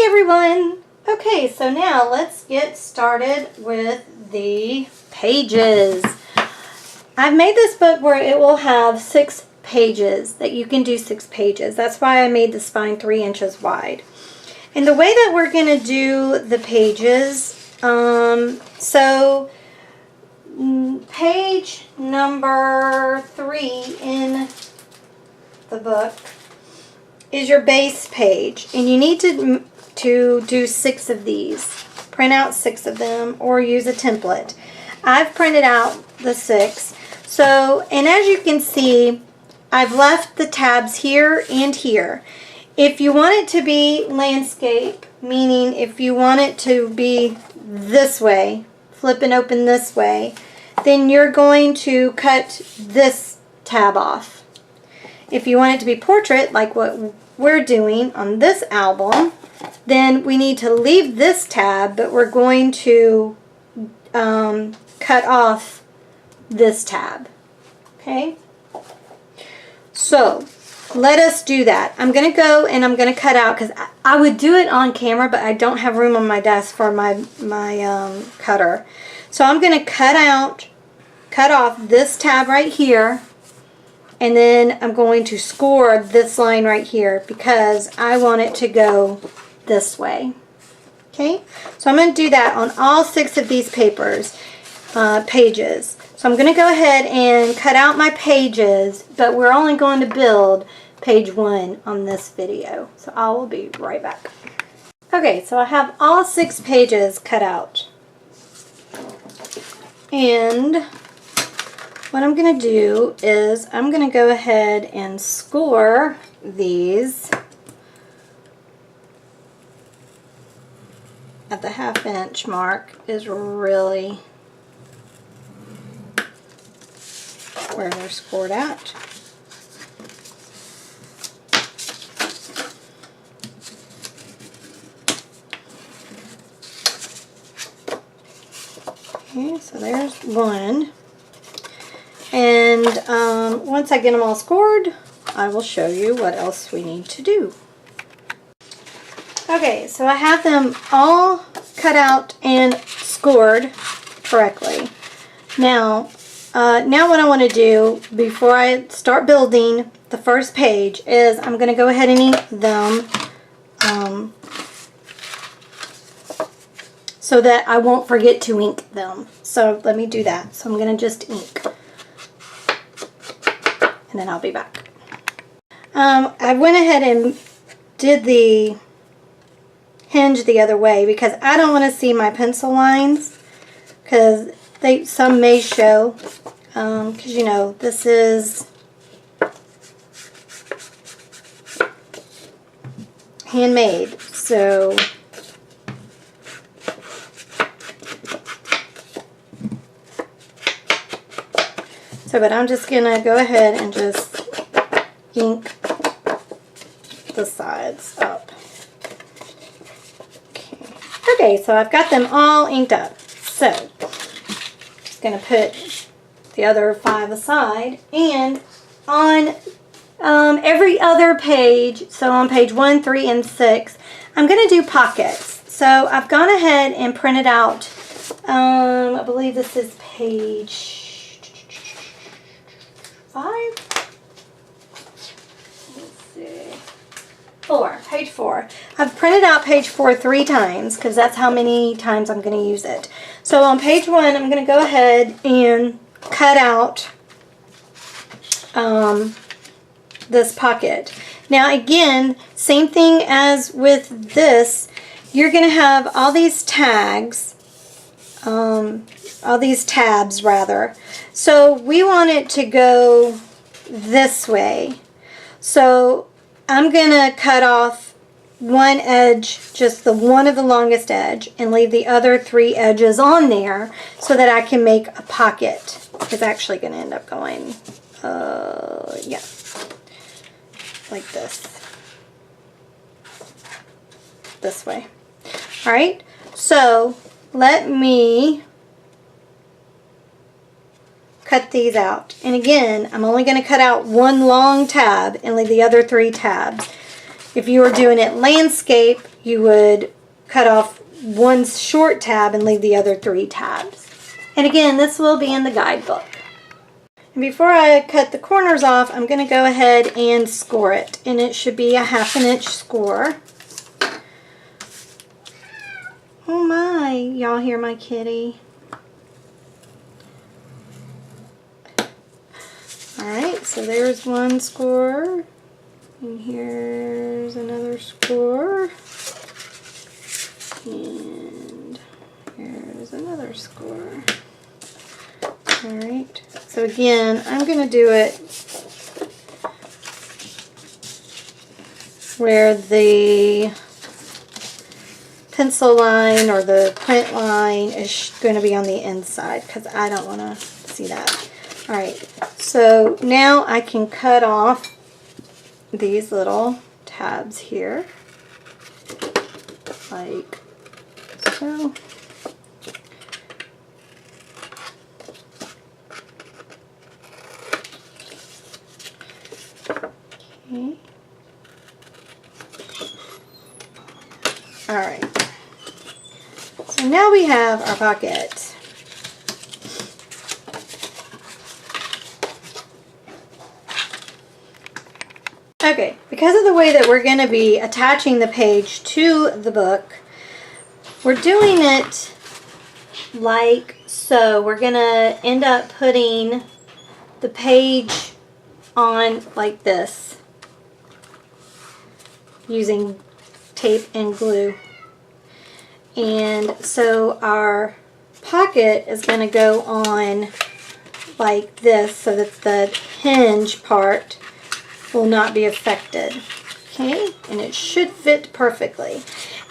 Hi everyone! Okay, so now let's get started with the pages. I've made this book where it will have 6 pages, that you can do 6 pages. That's why I made the spine 3 inches wide. And the way that we're going to do the pages, page number 3 in the book is your base page, and you need to do 6 of these. Print out 6 of them or use a template. I've printed out the 6. So, and as you can see, I've left the tabs here and here. If you want it to be landscape, meaning if you want it to be this way, flip and open this way, then you're going to cut this tab off. If you want it to be portrait, like what we're doing on this album, then we need to leave this tab, but we're going to cut off this tab. Okay? So, let us do that. I'm going to go and I'm going to cut out, because I would do it on camera, but I don't have room on my desk for my cutter. So I'm going to cut off this tab right here, and then I'm going to score this line right here because I want it to go this way. Okay, so I'm going to do that on all 6 of these pages. So I'm going to go ahead and cut out my pages, but we're only going to build page 1 on this video. So I will be right back. Okay, so I have all 6 pages cut out. And what I'm going to do is I'm going to go ahead and score these at the 1/2 inch mark is really where they're scored at. Okay, so there's one. And once I get them all scored, I will show you what else we need to do. Okay, so I have them all cut out and scored correctly. Now what I want to do before I start building the first page is I'm going to go ahead and ink them so that I won't forget to ink them. So let me do that. So I'm going to just ink. And then I'll be back. I went ahead and did the hinge the other way because I don't want to see my pencil lines, because some may show, because you know this is handmade, so but I'm just gonna go ahead and just ink the sides up. Okay, so I've got them all inked up. So, just going to put the other 5 aside. And on every other page, so on page 1, 3, and 6, I'm going to do pockets. So, I've gone ahead and printed out, I believe this is page 5? Let's see. 4, page 4. I've printed out page 4 3 times because that's how many times I'm going to use it. So on page 1, I'm going to go ahead and cut out this pocket. Now again, same thing as with this, you're going to have all these tags, all these tabs rather. So we want it to go this way. So I'm going to cut off one edge, just the one of the longest edge, and leave the other 3 edges on there so that I can make a pocket. It's actually going to end up going, yeah, like this way. All right, so let me cut these out. And again, I'm only going to cut out one long tab and leave the other 3 tabs. If you were doing it landscape, you would cut off one short tab and leave the other 3 tabs. And again, this will be in the guidebook. And before I cut the corners off, I'm going to go ahead and score it. And it should be a 1/2 inch score. Oh my, y'all hear my kitty? Alright, so there's one score. And here's another score. And here's another score. Alright, so again, I'm going to do it where the pencil line or the print line is going to be on the inside because I don't want to see that. Alright, so now I can cut off these little tabs here, like so. Okay. Alright. So now we have our pocket. Okay, because of the way that we're going to be attaching the page to the book, we're doing it like so. We're going to end up putting the page on like this using tape and glue. And so our pocket is going to go on like this so that the hinge part will not be affected. Okay, and it should fit perfectly.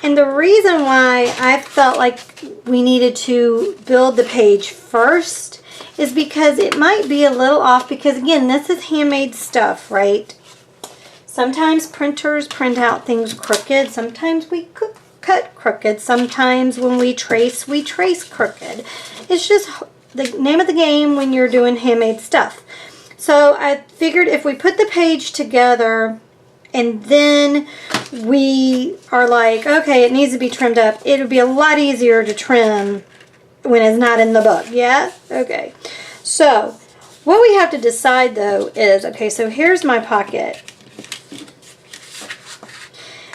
And the reason why I felt like we needed to build the page first is because it might be a little off, because again, this is handmade stuff, right? Sometimes printers print out things crooked, sometimes we cut crooked, sometimes when we trace crooked. It's just the name of the game when you're doing handmade stuff. So I figured if we put the page together and then we are like, okay, it needs to be trimmed up, it would be a lot easier to trim when it's not in the book. Yeah? Okay. So what we have to decide though is, okay, so here's my pocket.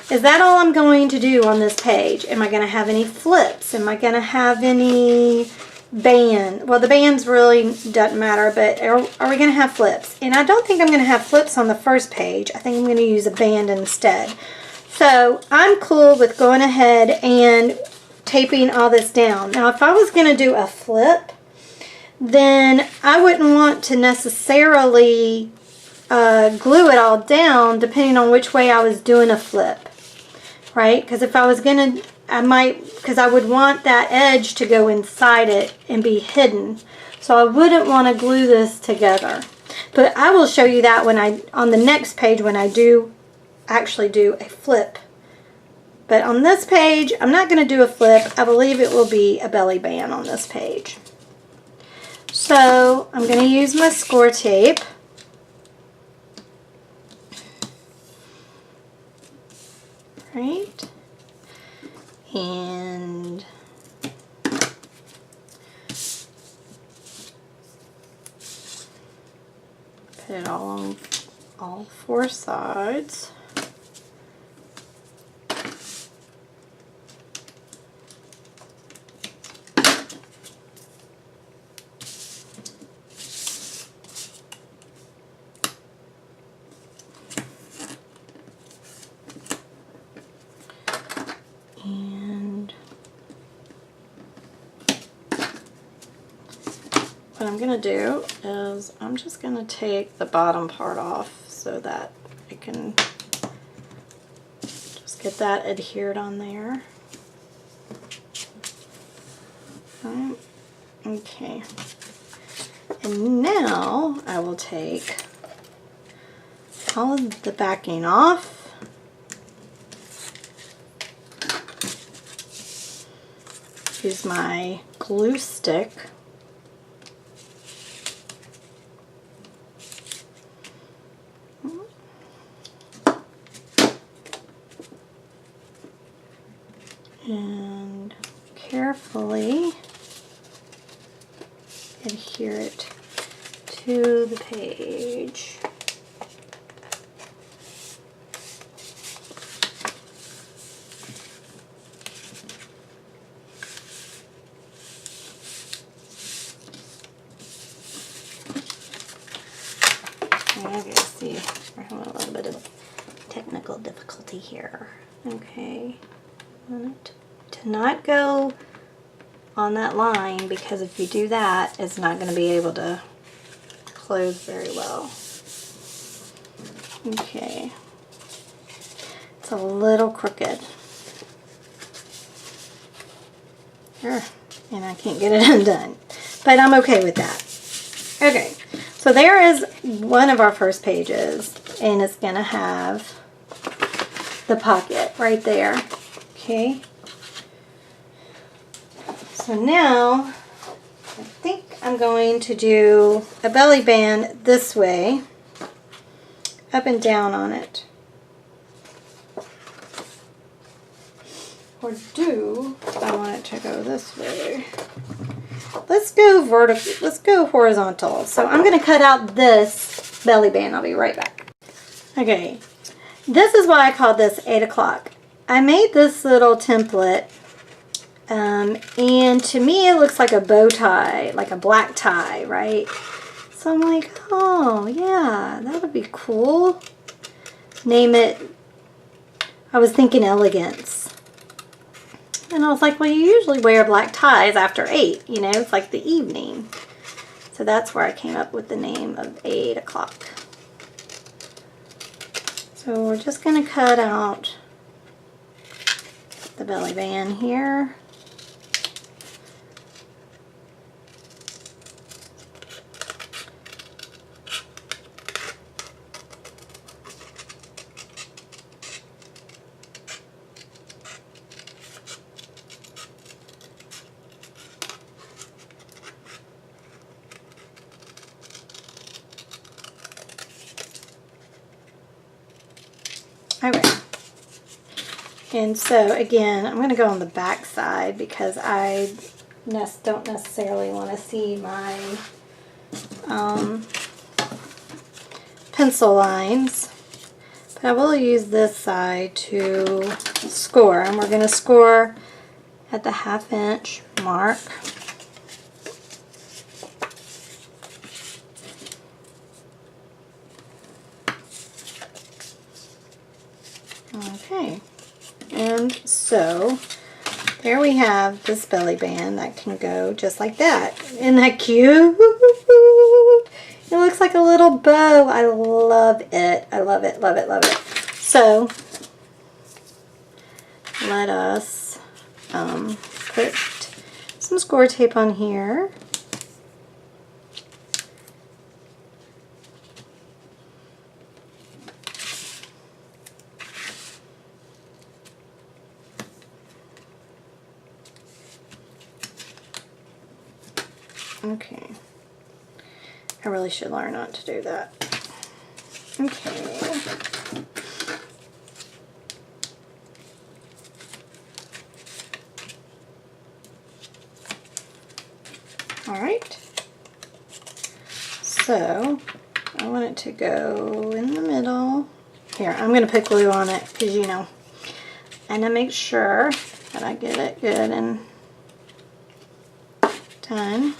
Is that all I'm going to do on this page? Am I going to have any flips? Am I going to have any band? Well, the bands really doesn't matter, but are we going to have flips? And I don't think I'm going to have flips on the first page. I think I'm going to use a band instead. So I'm cool with going ahead and taping all this down. Now, if I was going to do a flip, then I wouldn't want to necessarily glue it all down depending on which way I was doing a flip. Right? Because if I was going to, I might, because I would want that edge to go inside it and be hidden. So I wouldn't want to glue this together. But I will show you that when on the next page when I do actually do a flip. But on this page, I'm not going to do a flip. I believe it will be a belly band on this page. So I'm going to use my score tape. Right, and put it all on all 4 sides. And what I'm going to do is I'm just going to take the bottom part off so that I can just get that adhered on there. Right. Okay. And now I will take all of the backing off. Use my glue stick. and carefully adhere it to the page. I gotta see, we're having a little bit of technical difficulty here. Okay, I want it to not go on that line, because if you do that, it's not going to be able to close very well. Okay, it's a little crooked. And I can't get it undone, but I'm okay with that. Okay, so there is one of our first pages, and it's going to have the pocket right there. Okay, so now I think I'm going to do a belly band this way, up and down on it. Or do I want it to go this way? Let's go vertical. Let's go horizontal. So I'm going to cut out this belly band. I'll be right back. Okay, this is why I called this 8 o'clock. I made this little template, and to me it looks like a bow tie, like a black tie, right? So I'm like, oh yeah, that would be cool. Name it, I was thinking elegance. And I was like, well, you usually wear black ties after 8, you know, it's like the evening. So that's where I came up with the name of 8 o'clock. So we're just going to cut out the belly band here. Alright, and so again, I'm going to go on the back side because I don't necessarily want to see my pencil lines, but I will use this side to score, and we're going to score at the 1/2 inch mark. Okay, and so there we have this belly band that can go just like that. Isn't that cute? It looks like a little bow. I love it. I love it, love it, love it. So let us put some score tape on here. Okay, I really should learn not to do that. Okay. All right. So I want it to go in the middle. Here, I'm going to put glue on it because, you know, and to make sure that I get it good and done.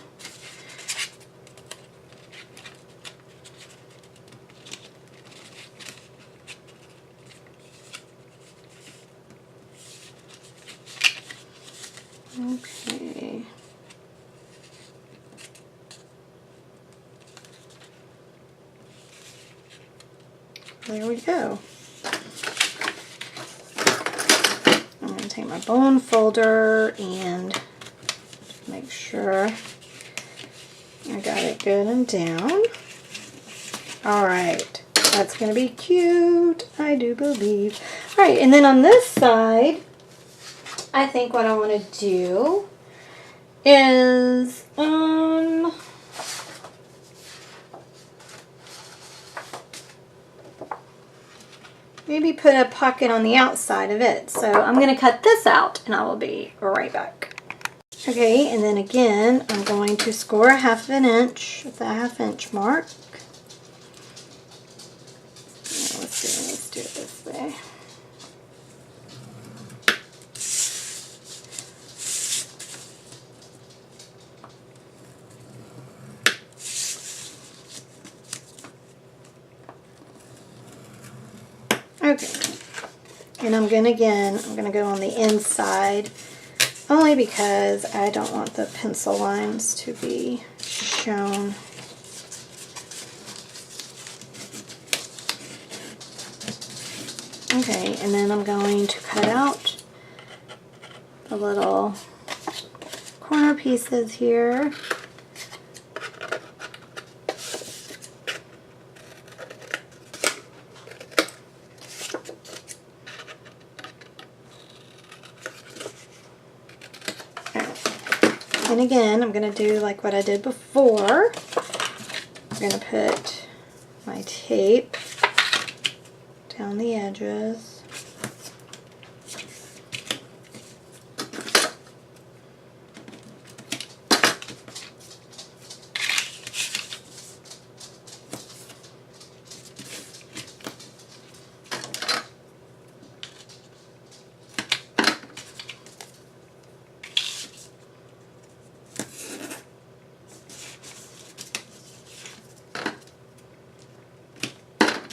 Okay. There we go. I'm going to take my bone folder and make sure I got it good and down. Alright, that's going to be cute, I do believe. Alright, and then on this side, I think what I want to do is, maybe put a pocket on the outside of it. So I'm going to cut this out and I will be right back. Okay, and then again, I'm going to score a 1/2 inch at the 1/2 inch mark. Let's do it this way. Okay, and I'm going to go on the inside only because I don't want the pencil lines to be shown. Okay, and then I'm going to cut out the little corner pieces here. And again, I'm going to do like what I did before. I'm going to put my tape down the edges.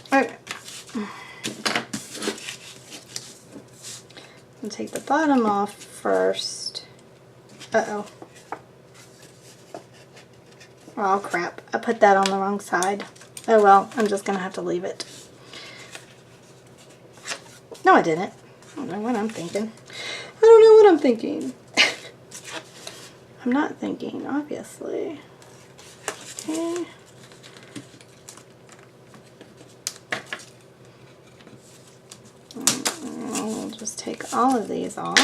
Okay. I'll take the bottom off first. Uh-oh. Oh, crap. I put that on the wrong side. Oh, well, I'm just going to have to leave it. No, I didn't. I don't know what I'm thinking. I don't know what I'm thinking. I'm not thinking, obviously. Okay. We'll just take all of these off.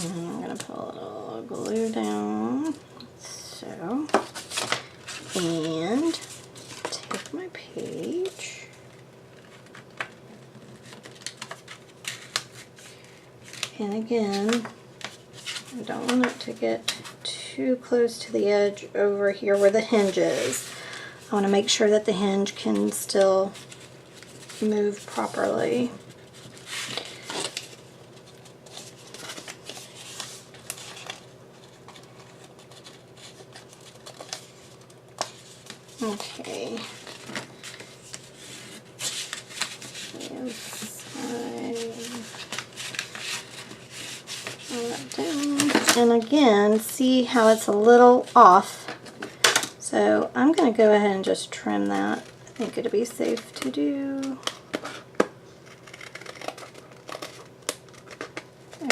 I'm going to put a little glue down, so, and take my page, and again, I don't want it to get too close to the edge over here where the hinge is. I want to make sure that the hinge can still move properly. Okay. And again, see how it's a little off. So I'm going to go ahead and just trim that. I think it'll be safe to do.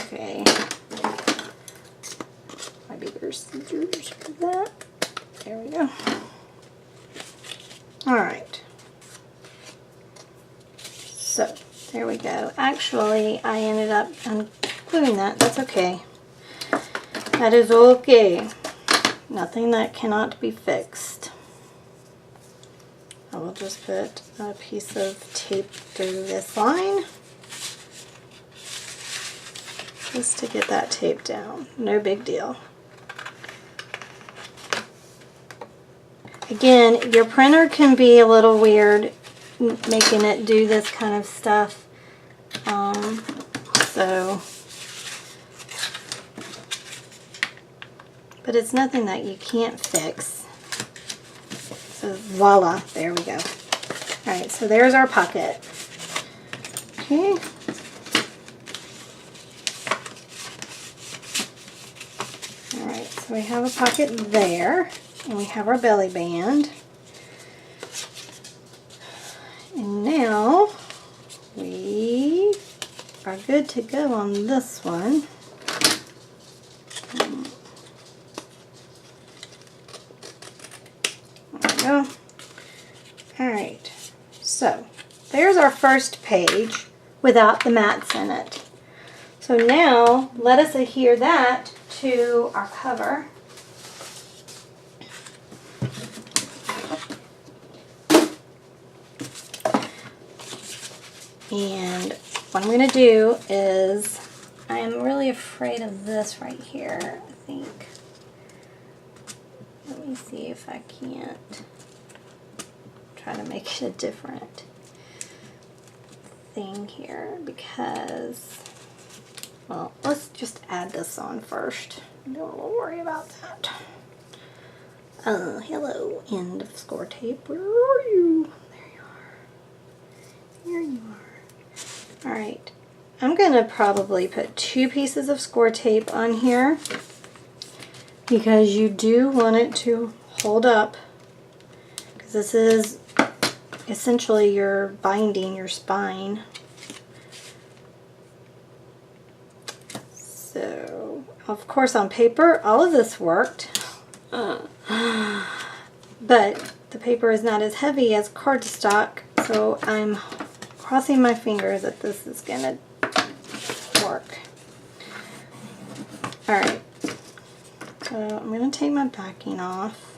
Okay. My bigger scissors for that. There we go. Alright, so there we go. Actually, I ended up ungluing that. That's okay. That is okay. Nothing that cannot be fixed. I will just put a piece of tape through this line just to get that tape down. No big deal. Again, your printer can be a little weird making it do this kind of stuff. But it's nothing that you can't fix. So voila, there we go. Alright, so there's our pocket. Okay. Alright, so we have a pocket there. And we have our belly band. And now we are good to go on this one. There we go. Alright, so there's our first page without the mats in it. So now let us adhere that to our cover. And what I'm going to do is, I am really afraid of this right here, I think. Let me see if I can't try to make it a different thing here, because, well, let's just add this on first. Don't worry about that. Hello, end of score tape. Where are you? There you are. Here you are. Alright, I'm going to probably put 2 pieces of score tape on here, because you do want it to hold up, because this is essentially your binding, your spine. So, of course, on paper, all of this worked, but the paper is not as heavy as cardstock, so I'm crossing my fingers that this is going to work. Alright, so I'm going to take my backing off.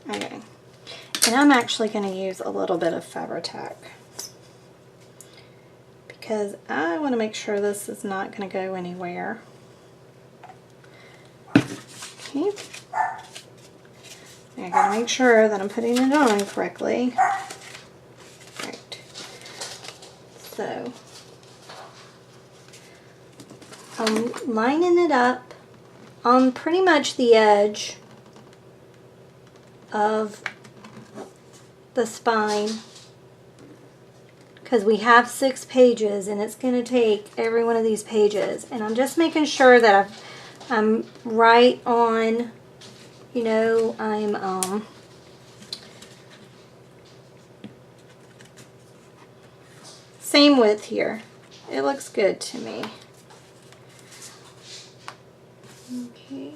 Okay, and I'm actually going to use a little bit of Fabri-Tac, because I want to make sure this is not going to go anywhere. Okay. I got to make sure that I'm putting it on correctly. Right. So, I'm lining it up on pretty much the edge of the spine, because we have 6 pages and it's going to take every one of these pages, and I'm just making sure that I'm right on, you know, I'm same width here. It looks good to me. Okay.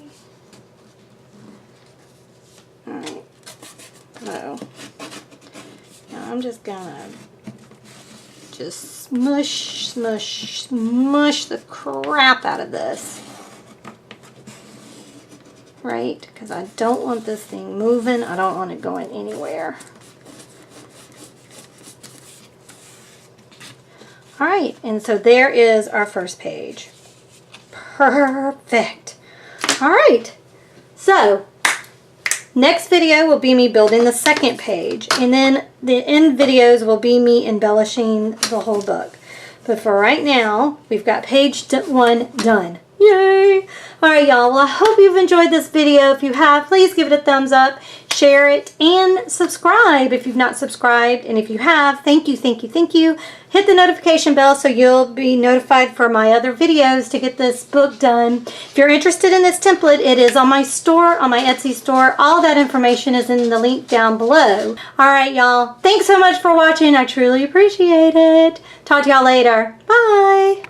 Alright. So now I'm just gonna smush the crap out of this. Right? Because I don't want this thing moving. I don't want it going anywhere. Alright, and so there is our first page. Perfect. Alright, so next video will be me building the second page, and then the end videos will be me embellishing the whole book. But for right now, we've got page 1 done. Yay! Alright, y'all. Well, I hope you've enjoyed this video. If you have, please give it a thumbs up, share it, and subscribe if you've not subscribed. And if you have, thank you, thank you, thank you. Hit the notification bell so you'll be notified for my other videos to get this book done. If you're interested in this template, it is on my store, on my Etsy store. All that information is in the link down below. Alright, y'all. Thanks so much for watching. I truly appreciate it. Talk to y'all later. Bye!